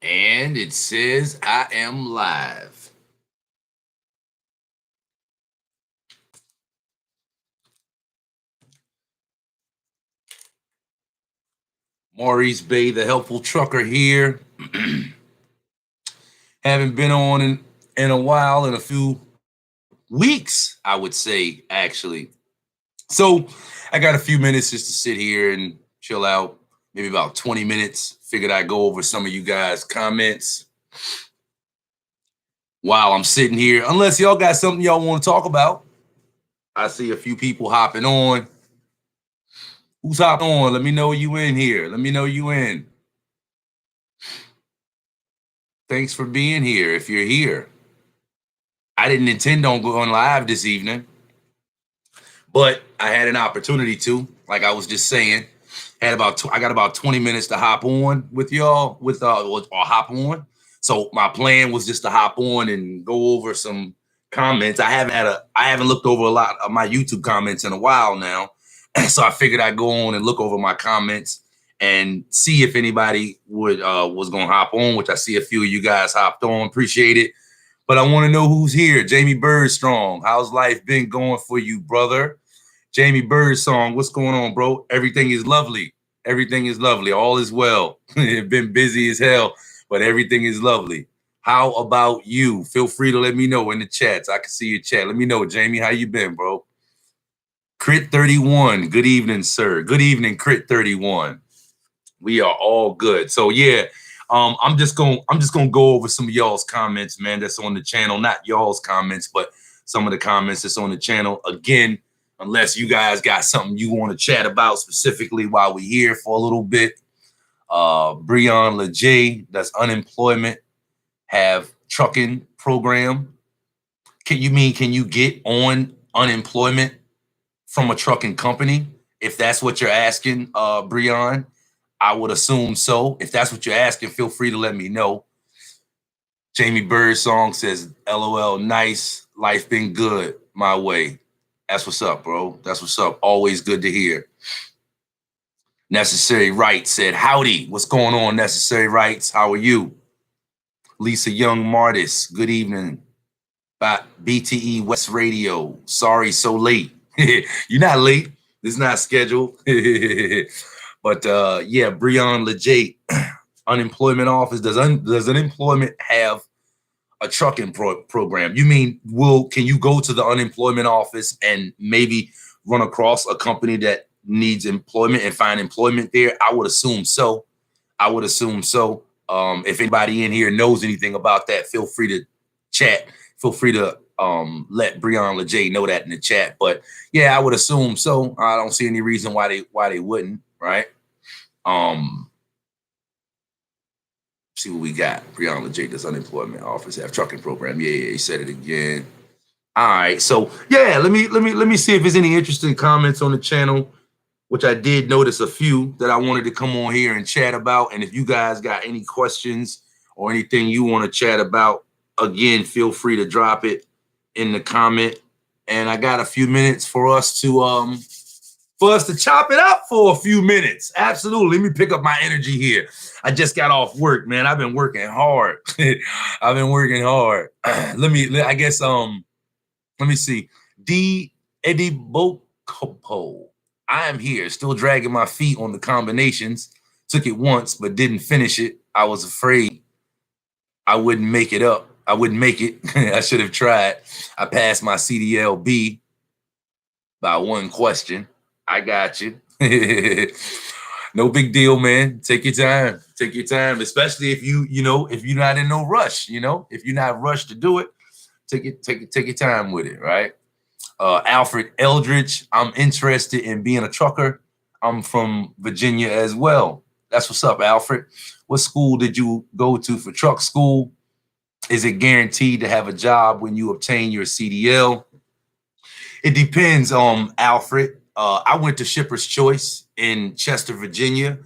And it says I am live. Maurice Bay, the helpful trucker here. Haven't been on in a while, in a few weeks, I would say, actually. So I got a few minutes just to sit here and chill out, maybe about 20 minutes. Figured I'd go over some of you guys' comments while I'm sitting here, unless y'all got something y'all want to talk about. I see a few people hopping on. Who's hopping on? Let me know you in here. Let me know you in. Thanks for being here if you're here. I didn't intend on going live this evening, but I had an opportunity to, like I was just saying. I got about 20 minutes to hop on with y'all, or hop on. So my plan was just to hop on and go over some comments. I haven't looked over a lot of my YouTube comments in a while now. So I figured I'd go on and look over my comments and see if anybody was gonna hop on, which I see a few of you guys hopped on. Appreciate it. But I want to know who's here. Jamie Birdstrong, how's life been going for you, brother? Jamie Birdsong, what's going on, bro? Everything is lovely. Everything is lovely. All is well. It's been busy as hell, but everything is lovely. How about you? Feel free to let me know in the chats. I can see your chat. Let me know, Jamie. How you been, bro? Crit 31. Good evening, sir. Good evening, Crit 31. We are all good. So yeah, I'm just gonna go over some of y'all's comments, man. That's on the channel. Not y'all's comments, but some of the comments that's on the channel. Again, unless you guys got something you want to chat about specifically while we're here for a little bit. Brianna Garcia, that's unemployment, have trucking program. Can you get on unemployment from a trucking company? If that's what you're asking, Brianna, I would assume so. If that's what you're asking, feel free to let me know. Jamie Birdsong says, LOL, nice. Life been good my way. That's what's up, bro. That's what's up. Always good to hear. Necessary Rights said, howdy. What's going on, Necessary Rights? How are you? Lisa Young Martis, good evening. BTE West Radio. Sorry, so late. You're not late. It's not scheduled. But yeah, Brianna Legate, unemployment office. Does unemployment have a trucking program? You mean, can you go to the unemployment office and maybe run across a company that needs employment and find employment there? I would assume so. I would assume so. If anybody in here knows anything about that, feel free to chat. Feel free to let Brianna Legate know that in the chat. But yeah, I would assume so. I don't see any reason why they wouldn't, right? See what we got. Brianna Legate, does unemployment office have trucking program? Yeah, he said it again. All right, so yeah, let me see if there's any interesting comments on the channel, which I did notice a few that I wanted to come on here and chat about. And if you guys got any questions or anything you want to chat about, again, feel free to drop it in the comment. And I got a few minutes for us to chop it up for a few minutes. Absolutely. Let me pick up my energy here. I just got off work, man. I've been working hard. I've been working hard. Let me see. D. Eddie Bocopo. I am here, still dragging my feet on the combinations. Took it once, but didn't finish it. I was afraid I wouldn't make it up. I wouldn't make it. I should have tried. I passed my CDLB by one question. I got you. No big deal, man. Take your time. Take your time, especially if if you're not in no rush, if you're not rushed to do it, take your time with it, right? Alfred Eldridge, I'm interested in being a trucker. I'm from Virginia as well. That's what's up, Alfred. What school did you go to for truck school? Is it guaranteed to have a job when you obtain your CDL? It depends, Alfred. I went to Shipper's Choice in Chester, Virginia.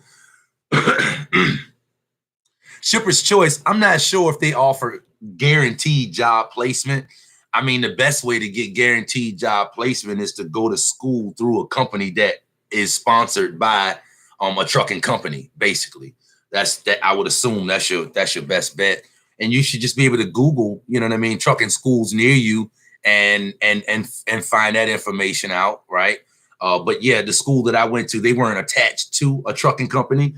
Shipper's Choice, I'm not sure if they offer guaranteed job placement. I mean, the best way to get guaranteed job placement is to go to school through a company that is sponsored by a trucking company, basically. I would assume that's your best bet. And you should just be able to Google, you know what I mean, trucking schools near you and find that information out, right? But yeah, the school that I went to, they weren't attached to a trucking company,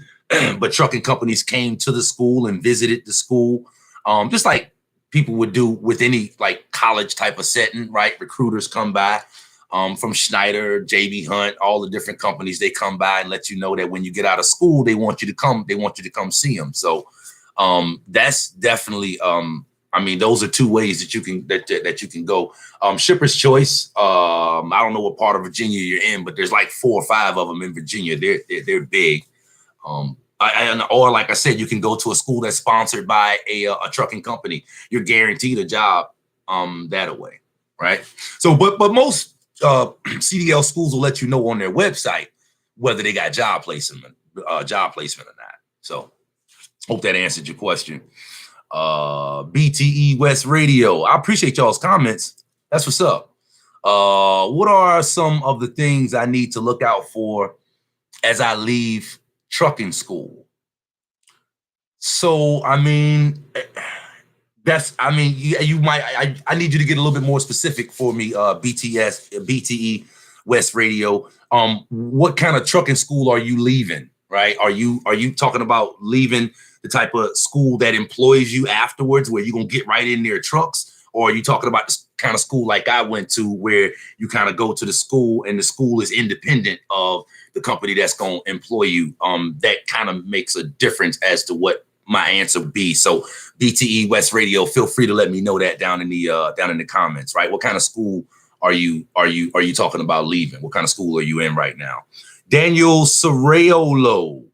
but trucking companies came to the school and visited the school, just like people would do with any like college type of setting, right? Recruiters come by from Schneider, JB Hunt, all the different companies. They come by and let you know that when you get out of school, they want you to come. They want you to come see them. So that's definitely. I mean, those are two ways that you can that you can go. Shipper's Choice. I don't know what part of Virginia you're in, but there's like 4 or 5 of them in Virginia. They're big. Or like I said, you can go to a school that's sponsored by a trucking company. You're guaranteed a job that way, right? So, but most CDL schools will let you know on their website whether they got job placement or not. So, hope that answered your question. BTE West Radio. I appreciate y'all's comments. That's what's up. What are some of the things I need to look out for as I leave trucking school? So, I mean, you might, I need you to get a little bit more specific for me, BTE West Radio. What kind of trucking school are you leaving, right? Are you talking about leaving the type of school that employs you afterwards where you're going to get right in their trucks? Or are you talking about this kind of school like I went to where you kind of go to the school and the school is independent of the company that's going to employ you? That kind of makes a difference as to what my answer would be. So BTE West Radio, feel free to let me know that down in the comments, right? What kind of school are you talking about leaving? What kind of school are you in right now? Daniel Cerelu.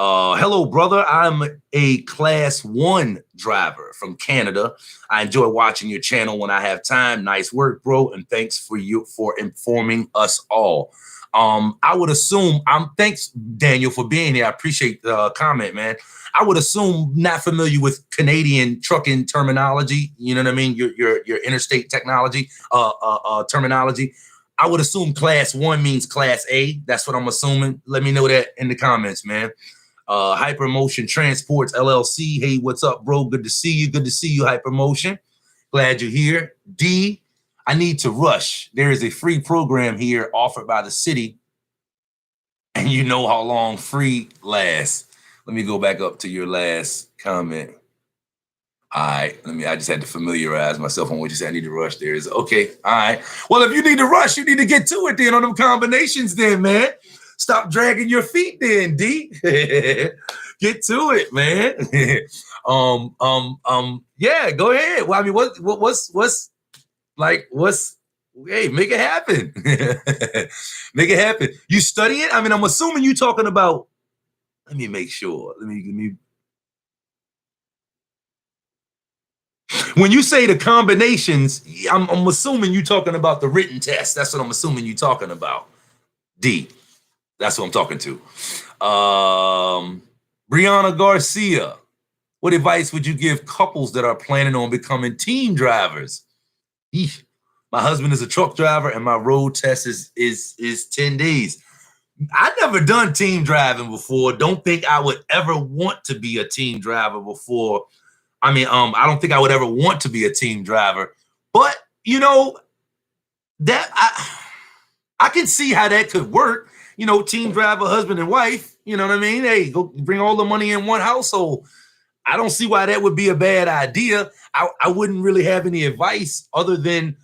Hello, brother. I'm a class 1 driver from Canada. I enjoy watching your channel when I have time. Nice work, bro. And thanks for informing us all. I would assume thanks, Daniel, for being here. I appreciate the comment, man. I would assume not familiar with Canadian trucking terminology. You know what I mean? Your interstate technology, terminology. I would assume class 1 means class A. That's what I'm assuming. Let me know that in the comments, man. Hypermotion Transports LLC. Hey, what's up, bro? Good to see you. Good to see you, Hypermotion. Glad you're here. D, I need to rush. There is a free program here offered by the city, and you know how long free lasts. Let me go back up to your last comment. All right, I just had to familiarize myself on what you said. I need to rush. There is okay. All right. Well, if you need to rush, you need to get to it then on them combinations then, man. Stop dragging your feet then, D. Get to it, man. Yeah, go ahead. Well, I mean, hey, make it happen. Make it happen. You studying? I mean, I'm assuming you talking about, let me make sure. When you say the combinations, I'm assuming you talking about the written test. That's what I'm assuming you talking about. D. That's what I'm talking to. Brianna Garcia, what advice would you give couples that are planning on becoming team drivers? Eesh. My husband is a truck driver and my road test is 10 days. I've never done team driving before. Don't think I would ever want to be a team driver before. I mean, I don't think I would ever want to be a team driver. But, you know, that I can see how that could work. You know, team driver, husband and wife, you know what I mean? Hey, go bring all the money in one household. I don't see why that would be a bad idea. I wouldn't really have any advice other than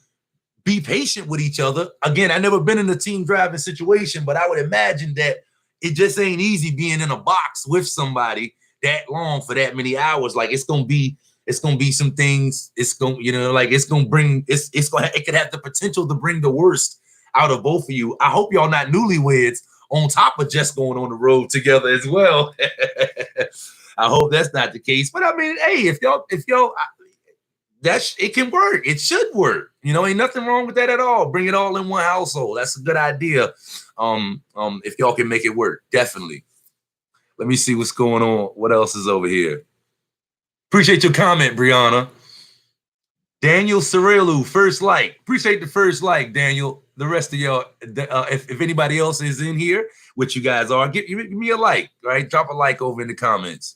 be patient with each other. Again, I've never been in a team driving situation, but I would imagine that it just ain't easy being in a box with somebody that long for that many hours. Like it's gonna be some things. It could have the potential to bring the worst out of both of you. I hope y'all not newlyweds on top of just going on the road together as well. I hope that's not the case. But I mean, hey, if y'all, it can work. It should work. You know, ain't nothing wrong with that at all. Bring it all in one household. That's a good idea. If y'all can make it work, definitely. Let me see what's going on. What else is over here? Appreciate your comment, Brianna. Daniel Cerelu, first like. Appreciate the first like, Daniel. the rest of y'all, if anybody else is in here, which you guys are, give me a like, right? Drop a like over in the comments.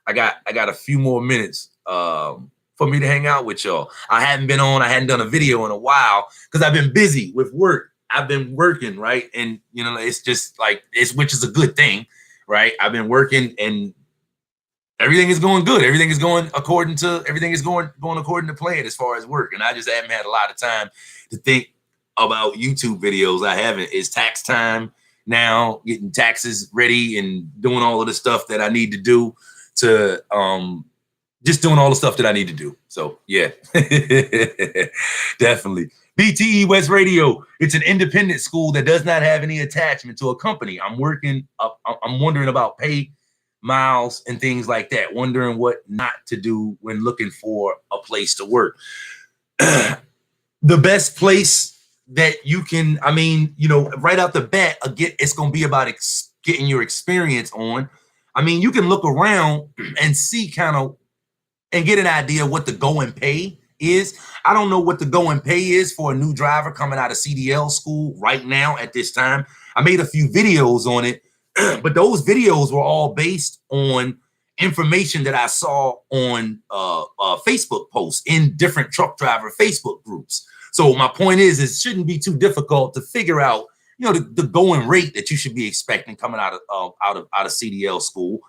I got a few more minutes for me to hang out with y'all. I hadn't done a video in a while because I've been busy with work. I've been working, right? And it's just like which is a good thing, right? I've been working and everything is going good. Everything is going according to plan as far as work. And I just haven't had a lot of time to think about YouTube videos. I haven't. It's tax time now, getting taxes ready and doing all of the stuff that I need to do to just doing all the stuff that I need to do. So yeah, definitely. BTE West Radio. It's an independent school that does not have any attachment to a company. I'm wondering about pay, miles, and things like that. Wondering what not to do when looking for a place to work. The best place that you can, right out the bat, again, it's going to be about getting your experience on. You can look around and see and get an idea what the going pay is. I don't know what the going pay is for a new driver coming out of CDL school right now at this time. I made a few videos on it, but those videos were all based on information that I saw on Facebook posts in different truck driver Facebook groups. So my point is, it shouldn't be too difficult to figure out, the going rate that you should be expecting coming out of CDL school.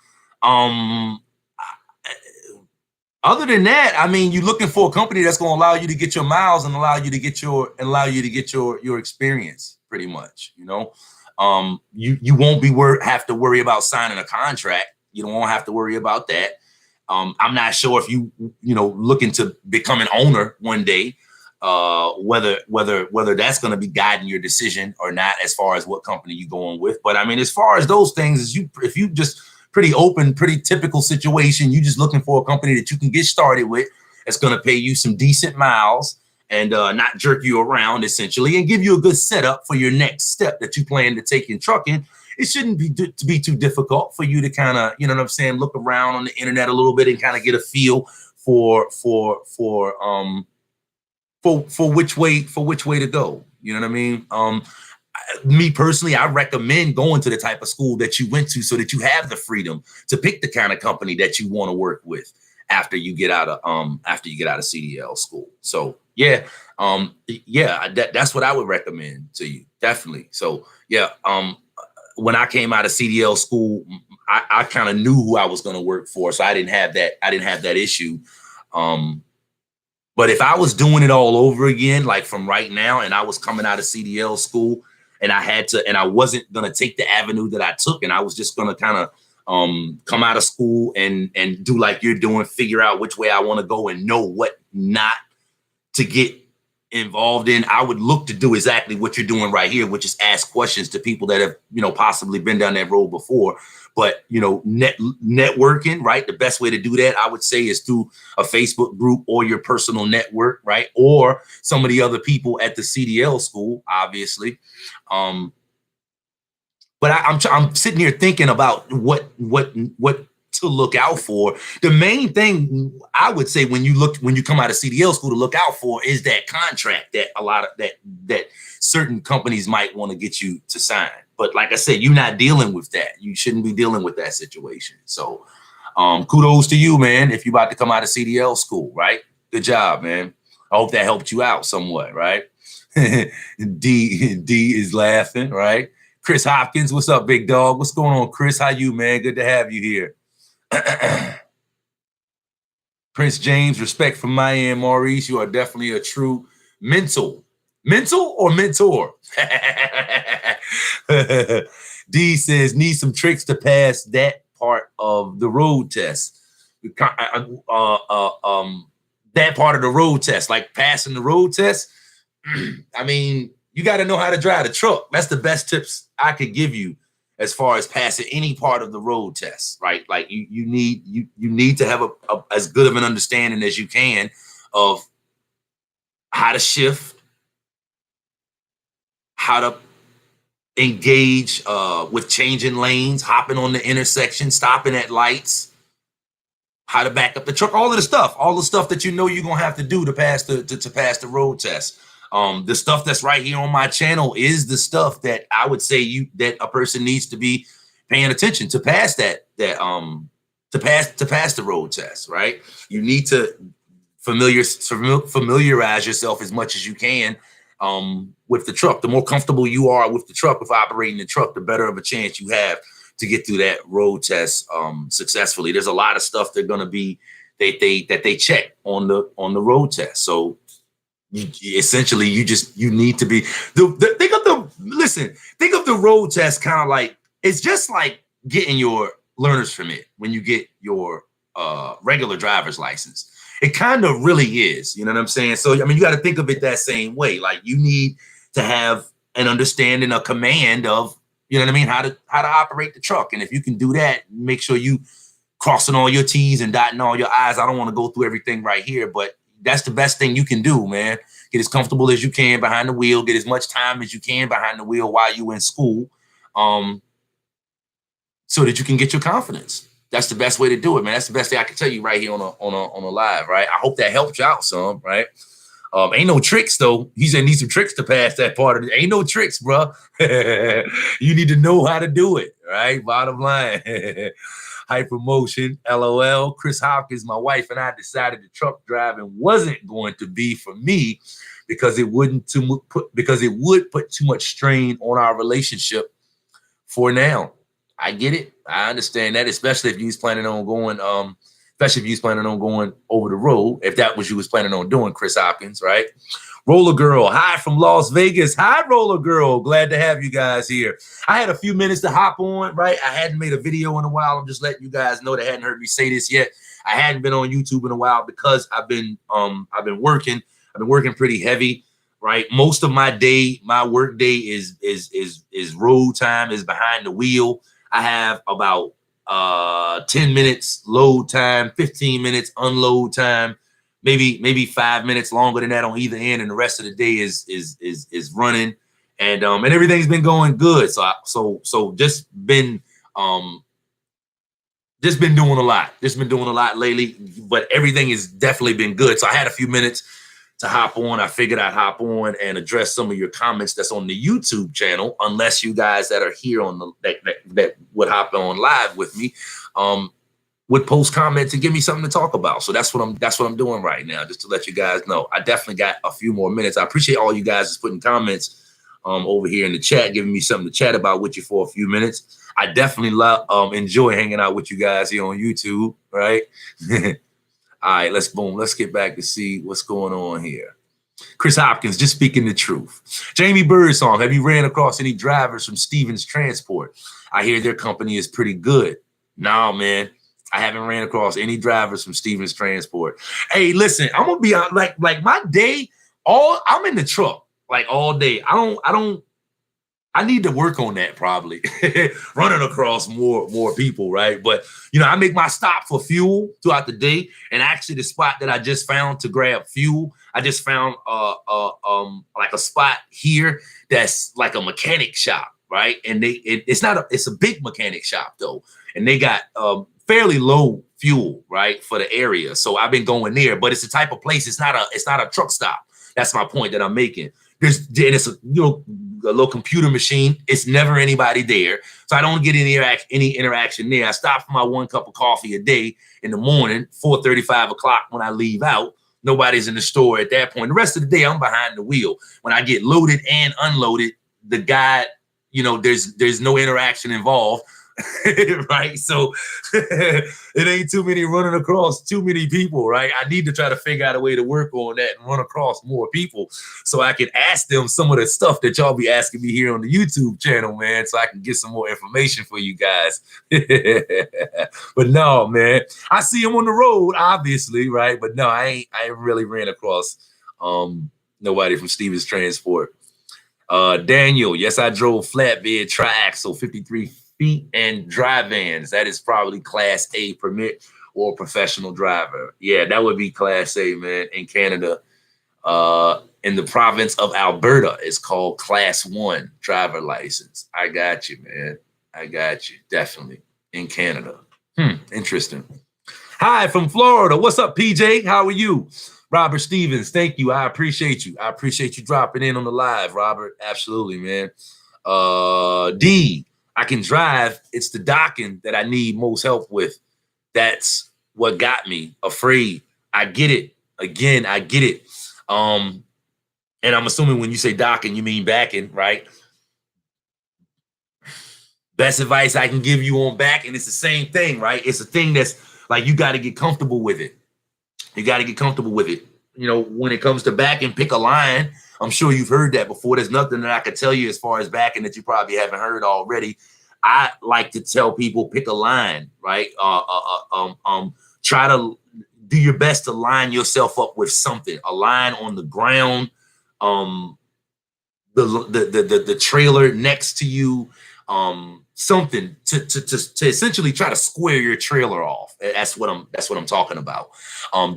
Other than that, you're looking for a company that's going to allow you to get your miles and allow you to get your experience, pretty much. You won't have to worry about signing a contract. You don't have to worry about that. I'm not sure if looking to become an owner one day, whether that's going to be guiding your decision or not, as far as what company you're going with. But as far as those things, if you just pretty open, pretty typical situation, you just looking for a company that you can get started with, that's going to pay you some decent miles and not jerk you around, essentially, and give you a good setup for your next step that you plan to take in trucking. It shouldn't be too difficult for you to kind of, look around on the internet a little bit and kind of get a feel for which way to go. You know what I mean? Me personally, I recommend going to the type of school that you went to so that you have the freedom to pick the kind of company that you want to work with after you get out of CDL school. So yeah, that's what I would recommend to you, definitely. So yeah, when I came out of CDL school, I kind of knew who I was going to work for, so I didn't have that issue. But if I was doing it all over again, like from right now, and I was coming out of CDL school, and I wasn't going to take the avenue that I took, and I was just going to kind of come out of school and do like you're doing, figure out which way I want to go and know what not to get involved in, I would look to do exactly what you're doing right here, which is ask questions to people that have, possibly been down that road before. But, networking, right? The best way to do that, I would say, is through a Facebook group or your personal network, right? Or some of the other people at the CDL school, obviously. But I'm sitting here thinking about what to look out for. The main thing I would say when you come out of CDL school to look out for is that contract that that certain companies might want to get you to sign. But like I said, you're not dealing with that. You shouldn't be dealing with that situation. So kudos to you, man, if you're about to come out of CDL school, right? Good job, man. I hope that helped you out somewhat, right? D is laughing, right? Chris Hopkins, what's up, big dog? What's going on, Chris? How you, man? Good to have you here. Prince James, respect from my end, Maurice. You are definitely a true mentor or mentor. D says, need some tricks to pass that part of the road test. That part of the road test, like passing the road test. You got to know how to drive the truck. That's the best tips I could give you as far as passing any part of the road test, right? Like you need to have a as good of an understanding as you can of how to shift, how to engage with changing lanes, hopping on the intersection, stopping at lights, how to back up the truck, all the stuff that you're going to have to do to pass the road test. The stuff that's right here on my channel is the stuff that I would say that a person needs to be paying attention to pass to pass the road test, right? You need to familiarize yourself as much as you can with the truck. The more comfortable you are with the truck, with operating the truck, the better of a chance you have to get through that road test successfully. There's a lot of stuff they're going to be that they check on the road test. So essentially, you need to be think of the road test kind of like it's just like getting your learner's permit when you get your regular driver's license. It kind of really is, you know what I'm saying? So, I mean, you got to think of it that same way. Like you need to have an understanding, a command of, you know what I mean, how to operate the truck. And if you can do that, make sure you crossing all your T's and dotting all your I's. I don't want to go through everything right here, but that's the best thing you can do, man. Get as comfortable as you can behind the wheel. Get as much time as you can behind the wheel while you're in school, so that you can get your confidence. That's the best way to do it, man. That's the best thing I can tell you right here on a live, right? I hope that helped you out some, right? Ain't no tricks though. He said need some tricks to pass that part of it. Ain't no tricks, bro. You need to know how to do it, right? Bottom line. Hypermotion, LOL. Chris Hopkins, my wife and I decided the truck driving wasn't going to be for me because it would put too much strain on our relationship for now. I get it. I understand that, especially if you was planning on going, over the road, if that was you was planning on doing, Chris Hopkins, right? Roller Girl, hi from Las Vegas. Hi, Roller Girl. Glad to have you guys here. I had a few minutes to hop on, right? I hadn't made a video in a while. I'm just letting you guys know that hadn't heard me say this yet. I hadn't been on YouTube in a while because I've been working. I've been working pretty heavy, right? Most of my day, my work day is road time, is behind the wheel. I have about 10 minutes load time, 15 minutes unload time, maybe 5 minutes longer than that on either end, and the rest of the day is running, and everything's been going good. So just been doing a lot. Just been doing a lot lately, but everything has definitely been good. So I had a few minutes to hop on. I figured I'd hop on and address some of your comments that's on the YouTube channel, unless you guys that are here on that would hop on live with me would post comments and give me something to talk about. So that's what I'm doing right now, just to let you guys know. I definitely got a few more minutes. I appreciate all you guys just putting comments over here in the chat, giving me something to chat about with you for a few minutes. I definitely enjoy hanging out with you guys here on YouTube, right? All right, let's get back to see what's going on here. Chris Hopkins, just speaking the truth. Jamie Birdsong, have you ran across any drivers from Stevens Transport? I hear their company is pretty good. No, man, I haven't ran across any drivers from Stevens Transport. Hey, listen, I'm gonna be like my day, I'm in the truck like all day. I need to work on that probably, running across more people, right? But, you know, I make my stop for fuel throughout the day. And actually the spot that I just found to grab fuel, I just found like a spot here that's like a mechanic shop, right? And it's a big mechanic shop though. And they got fairly low fuel, right, for the area. So I've been going there, but it's the type of place, it's not a truck stop. That's my point that I'm making. It's a little computer machine. It's never anybody there, so I don't get any interaction there. I stop for my 1 cup of coffee a day in the morning, 4:30, 5 o'clock when I leave out. Nobody's in the store at that point. The rest of the day, I'm behind the wheel. When I get loaded and unloaded, the guy, there's no interaction involved. Right, so it ain't too many running across too many people, right? I need to try to figure out a way to work on that and run across more people so I can ask them some of the stuff that y'all be asking me here on the YouTube channel, man, so I can get some more information for you guys. But no, man, I see them on the road, obviously, right? But no, I ain't really ran across nobody from Stevens Transport. Daniel, yes, I drove flatbed triaxle 53 feet and dry vans. That is probably Class A permit or professional driver. Yeah, that would be Class A, man. In Canada, in the province of Alberta, it's called Class 1 driver license. I got you, man. I got you. Definitely in Canada. Interesting. Hi from Florida. What's up, PJ? How are you? Robert Stevens, thank you. I appreciate you. I appreciate you dropping in on the live, Robert. Absolutely, man. D, I can drive. It's the docking that I need most help with. That's what got me afraid. I get it. Again, I get it. And I'm assuming when you say docking, you mean backing, right? Best advice I can give you on backing, it's the same thing, right? It's a thing that's like, you got to get comfortable with it. You got to get comfortable with it. You know, when it comes to backing, pick a line. I'm sure you've heard that before. There's nothing that I could tell you as far as backing that you probably haven't heard already. I like to tell people, pick a line, right? Try to do your best to line yourself up with something, a line on the ground, the trailer next to you, something to essentially try to square your trailer off. That's what I'm talking about.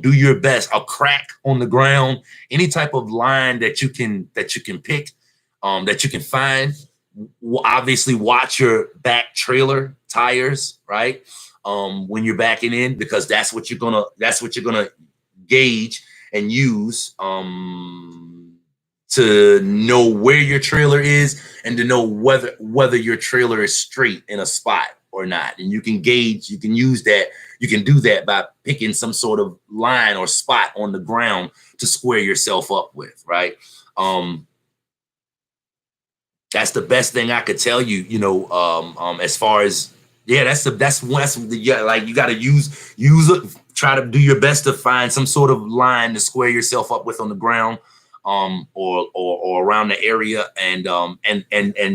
Do your best. A crack on the ground, any type of line that you can pick, that you can find. Obviously, watch your back trailer tires, right? When you're backing in, because that's what you're gonna gauge and use to know where your trailer is and to know whether your trailer is straight in a spot or not. And you can gauge, you can use that, you can do that by picking some sort of line or spot on the ground to square yourself up with, right? That's the best thing I could tell you, you know, as far as, yeah, like you got to use it, try to do your best to find some sort of line to square yourself up with on the ground, or around the area, and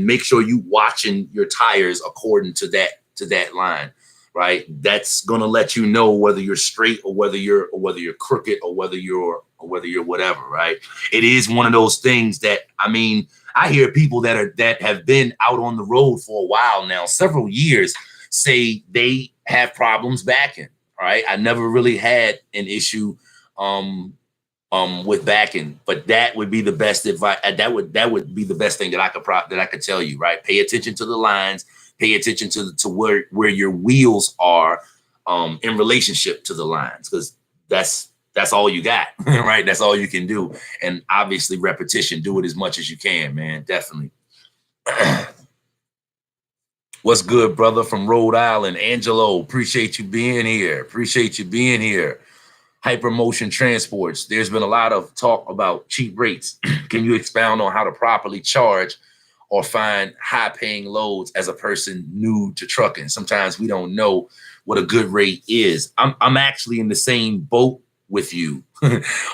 make sure you watching your tires according to that line, right? That's gonna let you know whether you're straight or whether you're crooked or whether you're whatever, right? It is one of those things that, I mean, I hear people that have been out on the road for a while now, several years, say they have problems backing. Right? I never really had an issue with backing, but that would be the best advice. That would be the best thing that I could tell you, right? Pay attention to the lines, pay attention to where your wheels are in relationship to the lines, because that's all you got, right? That's all you can do. And obviously repetition, do it as much as you can, man. Definitely. What's good, brother, from Rhode Island? Angelo, appreciate you being here. Appreciate you being here. Hypermotion Transports. There's been a lot of talk about cheap rates. Can you expound on how to properly charge or find high-paying loads as a person new to trucking? Sometimes we don't know what a good rate is. I'm actually in the same boat with you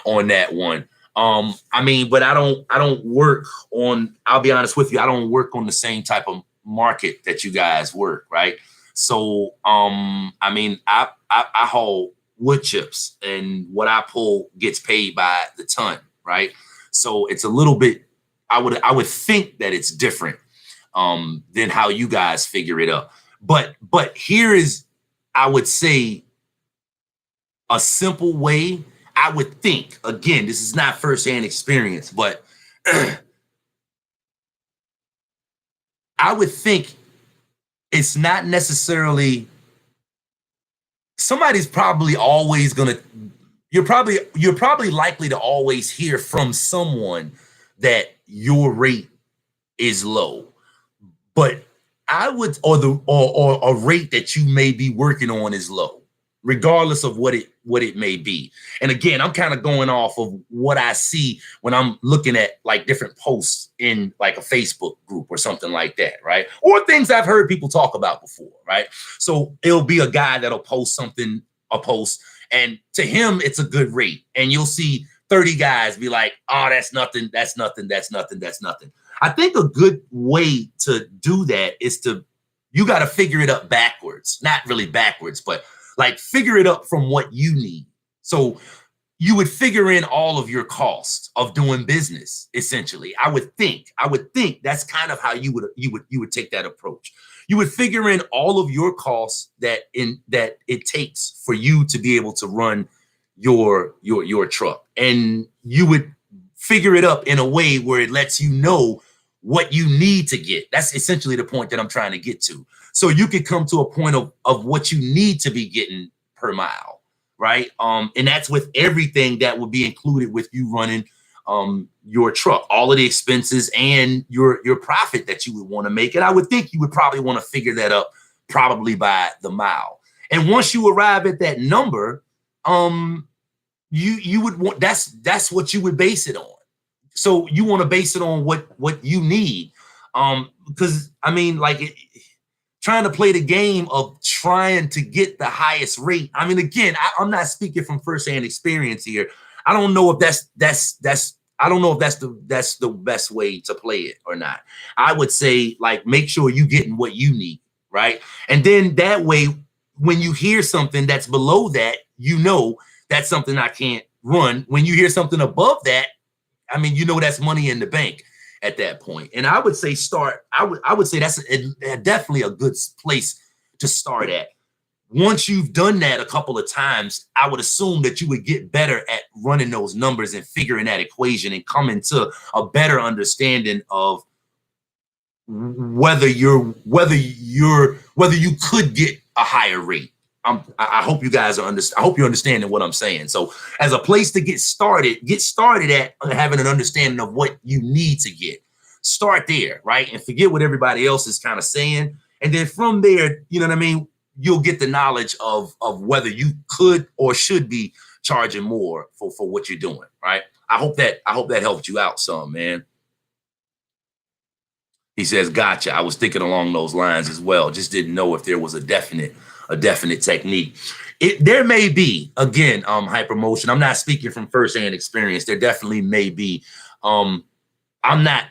on that one. I mean, but I don't work on, I'll be honest with you, I don't work on the same type of market that you guys work, right? So I mean, I haul wood chips, and what I pull gets paid by the ton, right? So it's a little bit, I would think that it's different than how you guys figure it up. But here is, I would say, a simple way. I would think, again, this is not firsthand experience, but I would think it's not necessarily, somebody's probably always gonna, you're probably likely to always hear from someone that your rate is low, but I would, or a rate that you may be working on is low, regardless of what it may be. And again, I'm kind of going off of what I see when I'm looking at like different posts in like a Facebook group or something like that, right? Or things I've heard people talk about before, right? So it'll be a guy that'll post something, a post, and to him it's a good rate, and you'll see 30 guys be like, oh, that's nothing, that's nothing, that's nothing, that's nothing. I think a good way to do that is you got to figure it up backwards, not really backwards, but like figure it up from what you need. So you would figure in all of your costs of doing business, essentially. I would think that's kind of how you would take that approach. You would figure in all of your costs that it takes for you to be able to run your truck, and you would figure it up in a way where it lets you know what you need to get. That's essentially the point that I'm trying to get to. So you could come to a point of what you need to be getting per mile, right? And that's with everything that would be included with you running your truck, all of the expenses and your profit that you would want to make. And I would think you would probably want to figure that up probably by the mile. And once you arrive at that number, you would want, that's what you would base it on. So you want to base it on what you need. Because I mean, like trying to play the game of trying to get the highest rate. I mean, again, I'm not speaking from firsthand experience here. I don't know if that's I don't know if that's the best way to play it or not. I would say, like, make sure you're getting what you need, right? And then that way, when you hear something that's below that, you know that's something I can't run. When you hear something above that, I mean, you know that's money in the bank at that point. And I would say I would say that's definitely a good place to start at. Once you've done that a couple of times, I would assume that you would get better at running those numbers and figuring that equation and coming to a better understanding of whether you could get a higher rate. I hope you guys are I hope you're understanding what I'm saying. So as a place to get started at having an understanding of what you need to get. Start there, right? And forget what everybody else is kind of saying. And then from there, you know what I mean? You'll get the knowledge of whether you could or should be charging more for what you're doing, right? I hope that helped you out some, man. He says, gotcha. I was thinking along those lines as well. Just didn't know if there was a definite technique. There may be, again, hypermotion. I'm not speaking from firsthand experience. There definitely may be. I'm not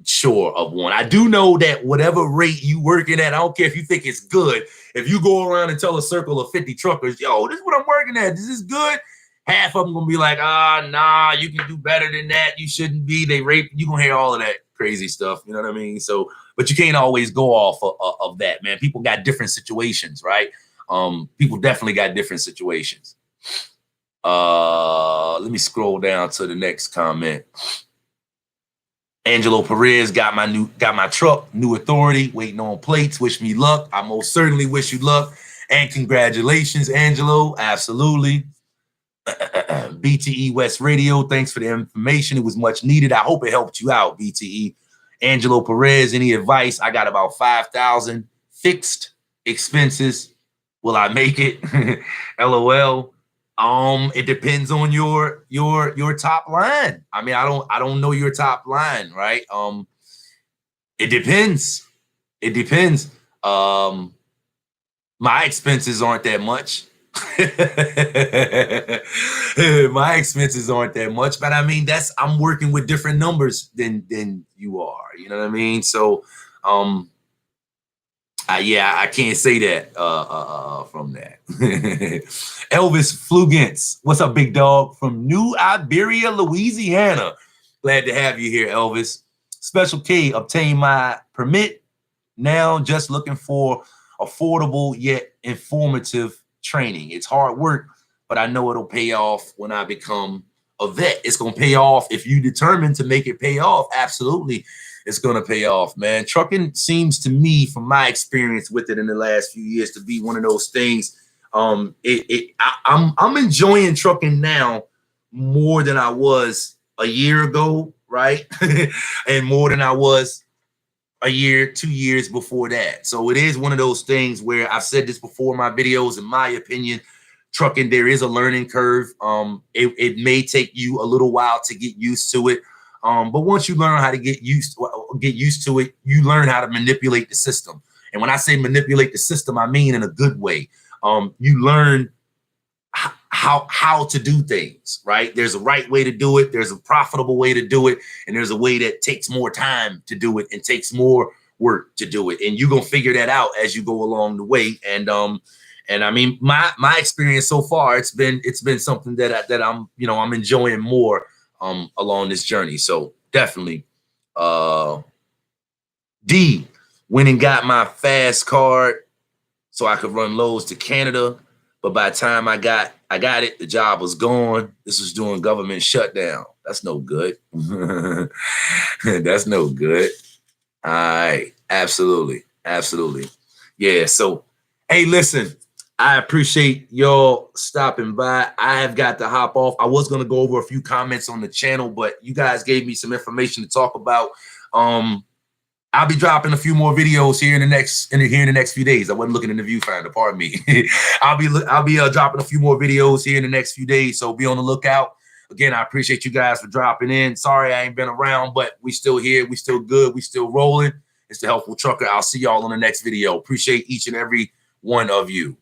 sure of one. I do know that whatever rate you working at, I don't care if you think it's good. If you go around and tell a circle of 50 truckers, yo, this is what I'm working at. This is good. Half of them gonna be like, nah, you can do better than that. You shouldn't be. They rape. You gonna hear all of that crazy stuff. You know what I mean? So, but you can't always go off of that, man. People got different situations, right? People definitely got different situations. Let me scroll down to the next comment. Angelo Perez got my truck, new authority, waiting on plates. Wish me luck. I most certainly wish you luck. And congratulations, Angelo. Absolutely. BTE West Radio, thanks for the information. It was much needed. I hope it helped you out, BTE. Angelo Perez, any advice? I got about 5,000 fixed expenses. Will I make it? LOL. It depends on your top line. I mean, I don't know your top line, right? It depends. It depends. My expenses aren't that much. My expenses aren't that much, but I mean, I'm working with different numbers than you are. You know what I mean? So, yeah, I can't say that from that. Elvis Flugents, what's up, big dog? From New Iberia, Louisiana. Glad to have you here, Elvis. Special K, obtain my permit. Now just looking for affordable yet informative training. It's hard work, but I know it'll pay off when I become a vet. It's going to pay off if you determine to make it pay off. Absolutely. It's going to pay off, man. Trucking seems to me, from my experience with it in the last few years, to be one of those things. I'm enjoying trucking now more than I was a year ago, right? And more than I was a year, 2 years before that. So it is one of those things where I've said this before in my videos. In my opinion, trucking, there is a learning curve. It may take you a little while to get used to it. But once you learn how to get used to it, you learn how to manipulate the system. And when I say manipulate the system, I mean in a good way. You learn how to do things, right? There's a right way to do it. There's a profitable way to do it. And there's a way that takes more time to do it and takes more work to do it. And you're going to figure that out as you go along the way. And I mean, my experience so far, it's been something that I'm enjoying more along this journey. So definitely D went and got my fast card so I could run loads to Canada. But by the time I got it, the job was gone. This was during government shutdown. That's no good. That's no good. All right. Absolutely. Absolutely. Yeah. So, hey, listen, I appreciate y'all stopping by. I have got to hop off. I was going to go over a few comments on the channel, but you guys gave me some information to talk about. I'll be dropping a few more videos here in the next few days. I wasn't looking in the viewfinder, pardon me. I'll be dropping a few more videos here in the next few days, so be on the lookout. Again, I appreciate you guys for dropping in. Sorry I ain't been around, but we still here, we still good, we still rolling. It's the Helpful Trucker. I'll see y'all on the next video. Appreciate each and every one of you.